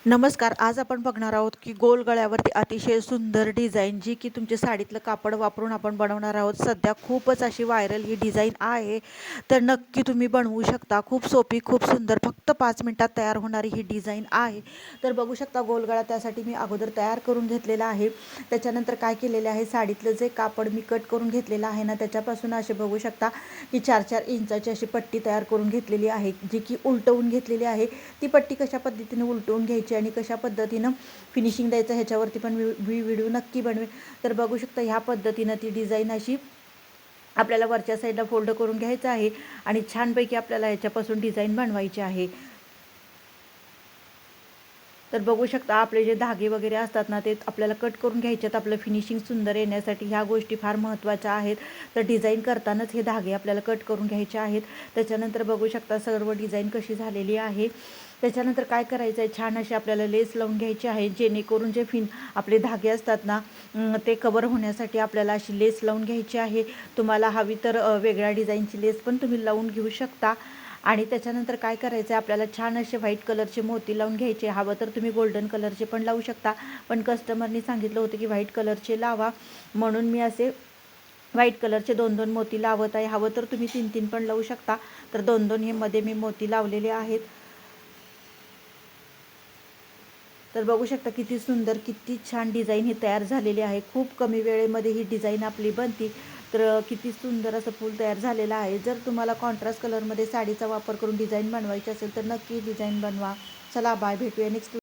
नमस्कार. आज आपण बघणार आहोत की गोल गळ्यावरती अतिशय सुंदर डिझाईन जी की तुमच्या साडीतलं कापड वापरून आपण बनवणार आहोत. सध्या खूपच अशी व्हायरल ही डिझाईन आहे, तर नक्की तुम्ही बनवू शकता. खूप सोपी, खूप सुंदर, फक्त 5 मिनिटात तयार होणारी ही डिझाईन आहे. तर बघू शकता गोल गळा त्यासाठी मी अगोदर तयार करून घेतलेला आहे. त्याच्यानंतर काय केलेले आहे, साडीतलं जे कापड मी कट करून घेतलेलं आहे ना, त्याच्यापासून असे बघू शकता की 4-4 इंचाची अशी पट्टी तयार करून घेतलेली आहे, जी की उलटवून घेतलेली आहे. ती पट्टी कशा पद्धतीने उलटवून घ्यायची आणि कशा पद्धतीनं फिनिशिंग द्यायचं ह्याच्यावरती पण मी व्हिडिओ नक्की बनवेन. तर बघू शकता ह्या पद्धतीनं ती डिझाईन अशी आपल्याला वरच्या साईडला फोल्ड करून घ्यायचं आहे आणि छानपैकी आपल्याला ह्याच्यापासून डिझाईन बनवायची आहे. तर बघू शकता आपले जे धागे वगैरे असतात ना, ते आपल्याला कट करून घ्यायचे आपलं फिनिशिंग सुंदर येण्यासाठी. ह्या गोष्टी फार महत्त्वाच्या आहेत. तर डिझाईन करतानाच हे धागे आपल्याला कट करून घ्यायचे आहेत. त्याच्यानंतर बघू शकता सर्व डिझाईन कशी झालेली आहे. त्याच्यानंतर काय करायचं आहे, छान अशी आपल्याला लेस लावून घ्यायची आहे, जेणेकरून जे आपले धागे असतात ना, ते कवर होण्यासाठी आपल्याला अशी लेस लावून घ्यायची आहे. तुम्हाला हवी तर वेगळ्या डिझाईनची लेस पण तुम्ही लावून घेऊ शकता. आणि त्याच्यानंतर काय करायचं आहे, आपल्याला छान असे व्हाईट कलरचे मोती लावून घ्यायचे. हवं तर तुम्ही गोल्डन कलरचे पण लावू शकता, पण कस्टमरनी सांगितलं होतं की व्हाईट कलरचे लावा, म्हणून मी असे व्हाईट कलरचे 2-2 मोती लावत आहे. हवं तर तुम्ही 3-3 पण लावू शकता. तर 2-2 हे मध्ये मी मोती लावलेले आहेत. तर बघू शकता किती सुंदर, किती छान डिझाईन ही तयार झालेली आहे. खूप कमी वेळेमध्ये ही डिझाईन आपली बनती. तर किती सुंदर असं फूल तयार झालेलं आहे. जर तुम्हाला कॉन्ट्रास्ट कलरमध्ये साडीचा वापर करून डिझाईन बनवायची असेल तर नक्की डिझाईन बनवा. चला बाय, भेटूया नेक्स्ट